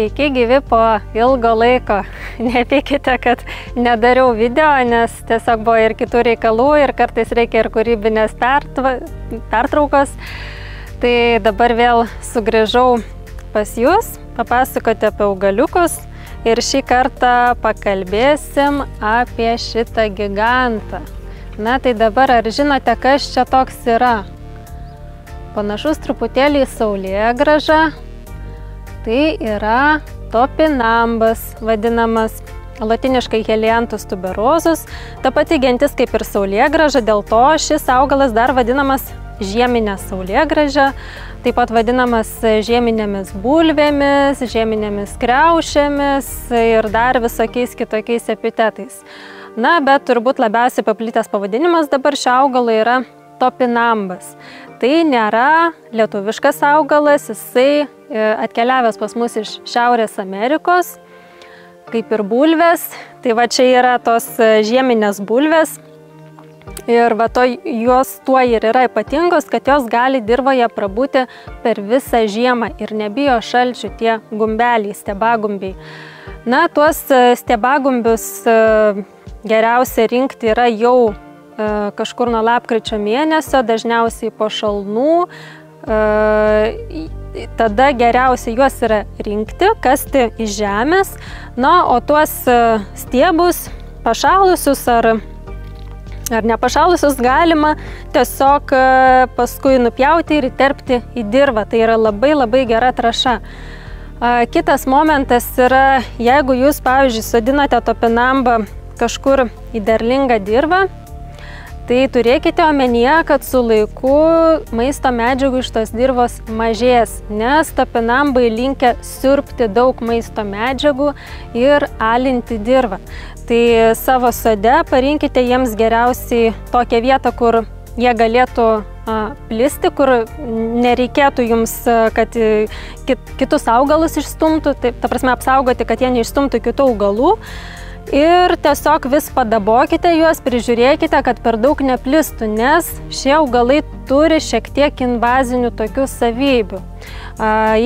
Sveiki, gyvi po ilgo laiko. Nepykite, kad nedariau video, nes tiesiog buvo ir kitų reikalų ir kartais reikia ir kūrybinės pertraukos. Tai dabar vėl sugrįžau pas jūs, papasakoti apie augaliukus ir šį kartą pakalbėsim apie šitą gigantą. Na tai dabar ar žinote, kas čia toks yra? Panašus truputėlį į saulėgrąžą. Tai yra topinambas, vadinamas latiniškai Helianthus tuberosus. Ta pati gentis kaip ir saulėgrąža, dėl to šis augalas dar vadinamas žieminė saulėgrąža, taip pat vadinamas žieminėmis bulvėmis, žieminėmis kriaušėmis ir dar visokiais kitokiais epitetais. Na, bet turbūt labiausiai paplitęs pavadinimas dabar šio augalo yra topinambas. Tai nėra lietuviškas augalas, jisai atkeliavęs pas mus iš Šiaurės Amerikos, kaip ir bulvės. Tai va čia yra tos žieminės bulvės. Ir va jos tuo ir yra ypatingos, kad jos gali dirvoje prabūti per visą žiemą ir nebijo šalčių tie gumbeliai, stiebagumbiai. Na, tuos stiebagumbius geriausia rinkti yra jau kažkur nuo lapkričio mėnesio, dažniausiai po šalnų. Tada geriausia juos yra rinkti, kasti iš žemės. Na, o tuos stiebus pašalusius ar nepašalusius galima tiesiog paskui nupjauti ir įterpti į dirvą. Tai yra labai gera trąša. Kitas momentas yra, jeigu jūs, pavyzdžiui, sodinate topinambą kažkur į derlingą dirvą, tai turėkite omenyje, kad su laiku maisto medžiagų iš tos dirvos mažės, nes topinambai linkę siurbti daug maisto medžiagų ir alinti dirvą. Tai savo sode parinkite jiems geriausiai tokią vietą, kur jie galėtų plisti, kur nereikėtų jums, kad kitus augalus išstumtų, ta prasme apsaugoti, kad jie neišstumtų kitų augalų. Ir tiesiog vis padabokite juos, prižiūrėkite, kad per daug neplistų, nes šie augalai turi šiek tiek invazinių tokių savybių.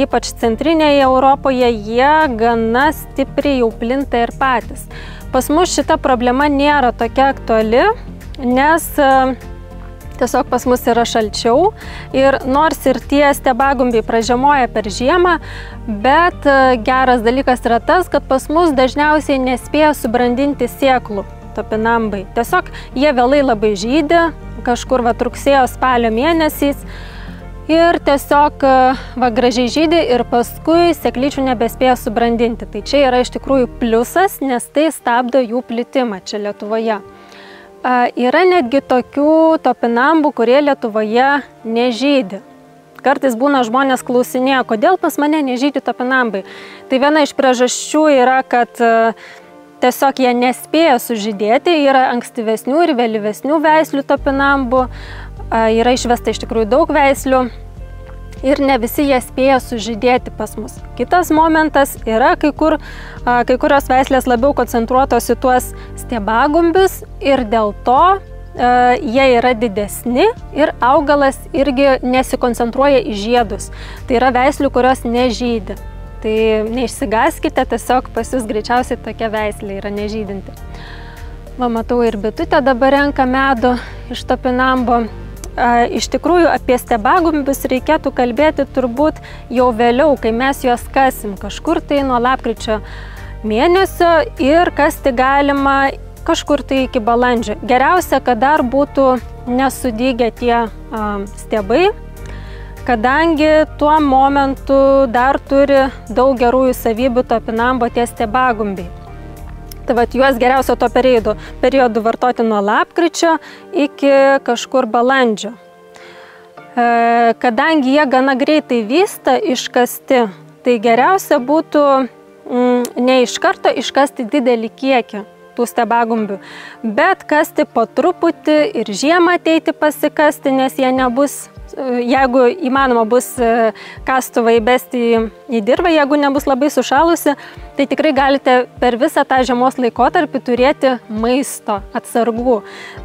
Ypač centrinėje Europoje jie gana stipriai jau plinta ir patys. Pas mus šita problema nėra tokia aktuali, nes tiesiog pas mus yra šalčiau ir nors ir tie stiebagumbiai pražiemoja per žiemą, bet geras dalykas yra tas, kad pas mus dažniausiai nespėja subrandinti sėklų topinambai. Tiesiog jie vėlai labai žydi, kažkur rugsėjo spalio mėnesiais ir tiesiog gražiai žydi ir paskui sėklyčių nebespėja subrandinti. Tai čia yra iš tikrųjų pliusas, nes tai stabdo jų plitimą čia Lietuvoje. Yra netgi tokių topinambų, kurie Lietuvoje nežydi. Kartais būna žmonės klausinėja, kodėl pas mane nežydi topinambai. Tai viena iš priežasčių yra, kad tiesiog jie nespėja sužydėti, yra ankstyvesnių ir vėlyvesnių veislių topinambų, yra išvesta iš tikrųjų daug veislių ir ne visi jie spėja sužydėti pas mus. Kitas momentas yra, kai kurios veislės labiau koncentruotos į tuos stiebagumbius ir dėl to jie yra didesni ir augalas irgi nesikoncentruoja į žiedus. Tai yra veislių, kurios nežydi. Tai neišsigąskite, tiesiog pas jūs greičiausiai tokia veislė yra nežydinti. Va, matau ir bitutė dabar renka medų iš topinambo. Iš tikrųjų, apie stiebagumbius reikėtų kalbėti turbūt jau vėliau, kai mes juos kasim kažkur tai nuo lapkričio mėnesio ir kasti galima kažkur tai iki balandžio. Geriausia, kad dar būtų nesudygę tie stiebai, kadangi tuo momentu dar turi daug gerųjų savybių topinambo tie stiebagumbiai. Tai vat juos geriausia to periodu vartoti nuo lapkričio iki kažkur balandžio. Kadangi jie gana greitai vysta iškasti, tai geriausia būtų ne iš karto iškasti didelį kiekį tų stiebagumbių, bet kasti po truputį ir žiemą ateiti pasikasti, nes jie nebus, jeigu įmanoma bus kastuvą įbesti į dirvą, jeigu nebus labai sušalusi, tai tikrai galite per visą tą žiemos laikotarpį turėti maisto atsargų.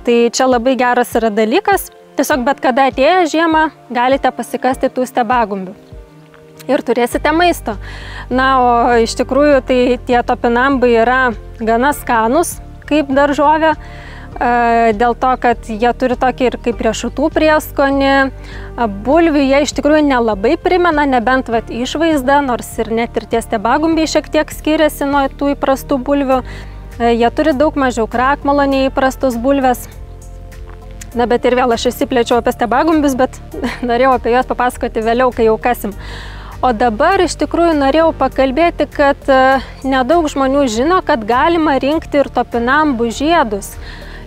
Tai čia labai geras yra dalykas. Tiesiog bet kada atėję žiemą galite pasikasti tų stiebagumbių. ir turėsite maisto. Na, o iš tikrųjų tai tie topinambai yra gana skanus kaip daržovė, dėl to, kad jie turi tokį ir kaip riešutų prieskonį. Bulvių jie iš tikrųjų nelabai primena, nebent išvaizda, nors ir net ir tie stiebagumbiai šiek tiek skiriasi nuo tų įprastų bulvių. Jie turi daug mažiau krakmolo nei įprastos bulvės. Na, bet ir vėl aš įsiplėčiau apie stiebagumbius, bet norėjau apie juos papasakoti vėliau, kai jau kasim. O dabar iš tikrųjų norėjau pakalbėti, kad nedaug žmonių žino, kad galima rinkti ir topinambų žiedus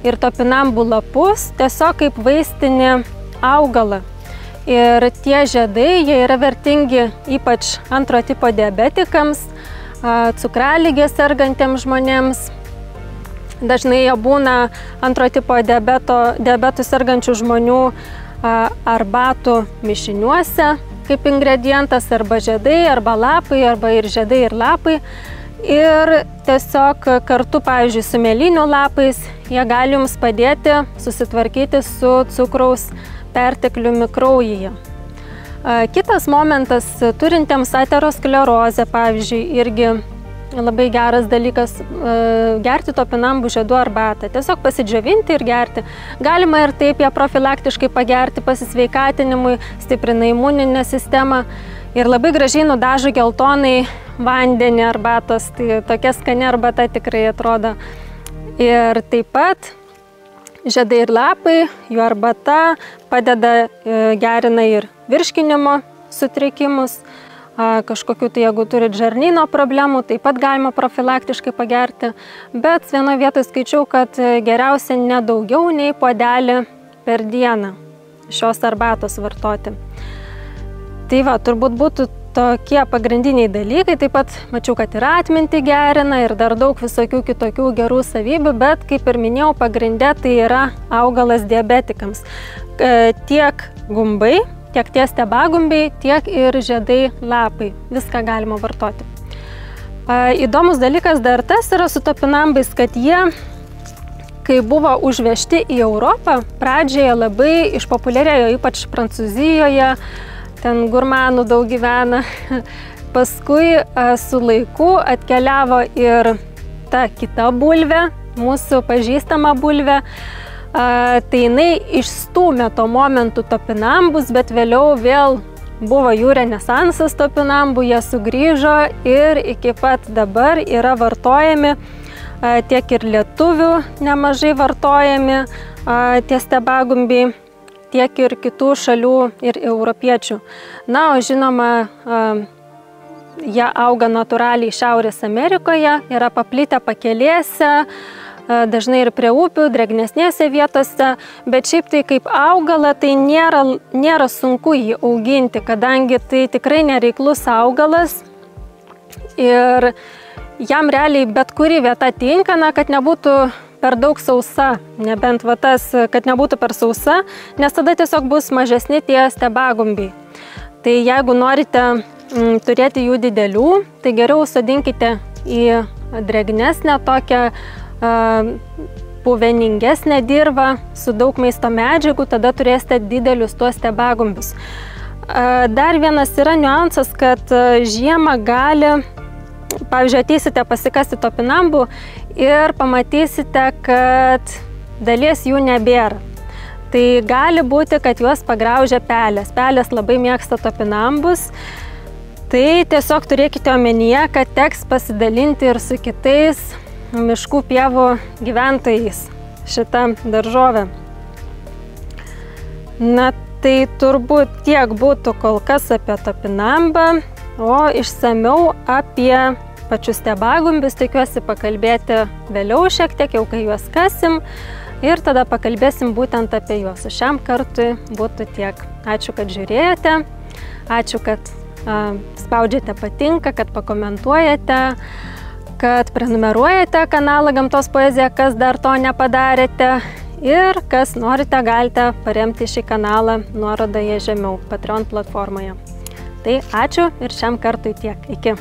ir topinambų lapus tiesiog kaip vaistinį augalą. Ir tie žiedai, jie yra vertingi ypač antro tipo diabetikams, cukraligės sergantiems žmonėms. Dažnai jie būna antro tipo diabetų sergančių žmonių arbatų mišiniuose kaip ingredientas, arba žiedai, arba lapai, arba ir žiedai ir lapai. Ir tiesiog kartu, pavyzdžiui, su mėlynių lapais, jie gali jums padėti susitvarkyti su cukraus pertekliumi kraujyje. Kitas momentas, turintiems aterosklerozę, pavyzdžiui, irgi labai geras dalykas gerti topinambų žiedų arbatą. Tiesiog pasidžiovinti ir gerti. Galima ir taip ją profilaktiškai pagerti pasisveikatinimui, stiprina imuninę sistemą ir labai gražiai nudažo geltonai vandenį arbatos. Tai tokia skani arbata tikrai atrodo. Ir taip pat žiedai ir lapai, jų arbata padeda, gerina ir virškinimo sutrikimus. Kažkokiu tai, jeigu turit žarnyno problemų, taip pat galima profilaktiškai pagerti. Bet vienoje vietoje skaičiau, kad geriausia ne daugiau nei puodelį per dieną šios arbatos vartoti. Tai va, turbūt būtų tokie pagrindiniai dalykai. Taip pat mačiau, kad ir atmintį gerina ir dar daug visokių kitokių gerų savybių, bet kaip ir minėjau, pagrinde tai yra augalas diabetikams. Tiek gumbai, tiek tie stiebagumbiai, tiek ir žiedai lapai. Viską galima vartoti. Įdomus dalykas dar tas yra su topinambais, kad jie, kai buvo užvežti į Europą, pradžioje labai išpopuliarėjo, ypač Prancūzijoje, ten gurmanų daug gyvena. Paskui su laiku atkeliavo ir ta kita bulvė, mūsų pažįstama bulvė. Tai jinai išstūmė tuo momentu topinambus, bet vėliau vėl buvo jų renesansas topinambų, jie sugrįžo ir iki pat dabar yra vartojami, tiek ir lietuvių nemažai vartojami tie stiebagumbiai, tiek ir kitų šalių ir europiečių. Na, o žinoma, jie auga natūraliai Šiaurės Amerikoje, yra paplitę pakelėse, dažnai ir prie upių, drėgnesnėse vietose, bet šiaip tai kaip augalą tai nėra sunku jį auginti, kadangi tai tikrai nereiklus augalas ir jam realiai bet kuri vieta tinka, kad nebūtų per daug sausa, nebent tas, kad nebūtų per sausa, nes tada tiesiog bus mažesni tie stiebagumbiai. Tai jeigu norite turėti jų didelių, tai geriau sodinkite į drėgnesnę tokią puveningesnę dirvą su daug maisto medžiagų, tada turėsite didelius tuos stiebagumbius. Dar vienas yra niuansas, kad žiemą gali, pavyzdžiui, ateisite pasikasti topinambų ir pamatysite, kad dalies jų nebėra. Tai gali būti, kad juos pagraužia pelės. Pelės labai mėgsta topinambus. Tai tiesiog turėkite omenyje, kad teks pasidalinti ir su kitais miškų pievų gyventojais šitą daržovę. Na, tai turbūt tiek būtų kol kas apie topinambą, o išsamiau apie pačius stiebagumbius tikiuosi pakalbėti vėliau šiek tiek, jau kai juos kasim, ir tada pakalbėsim būtent apie juos. O šiam kartui būtų tiek. Ačiū, kad žiūrėjote, ačiū, kad spaudžiate patinka, kad pakomentuojate, kad prenumeruojate kanalą Gamtos poezija, kas dar to nepadarėte, ir kas norite, galite paremti šį kanalą nuorodoje žemiau Patreon platformoje. Tai ačiū ir šiam kartui tiek. Iki.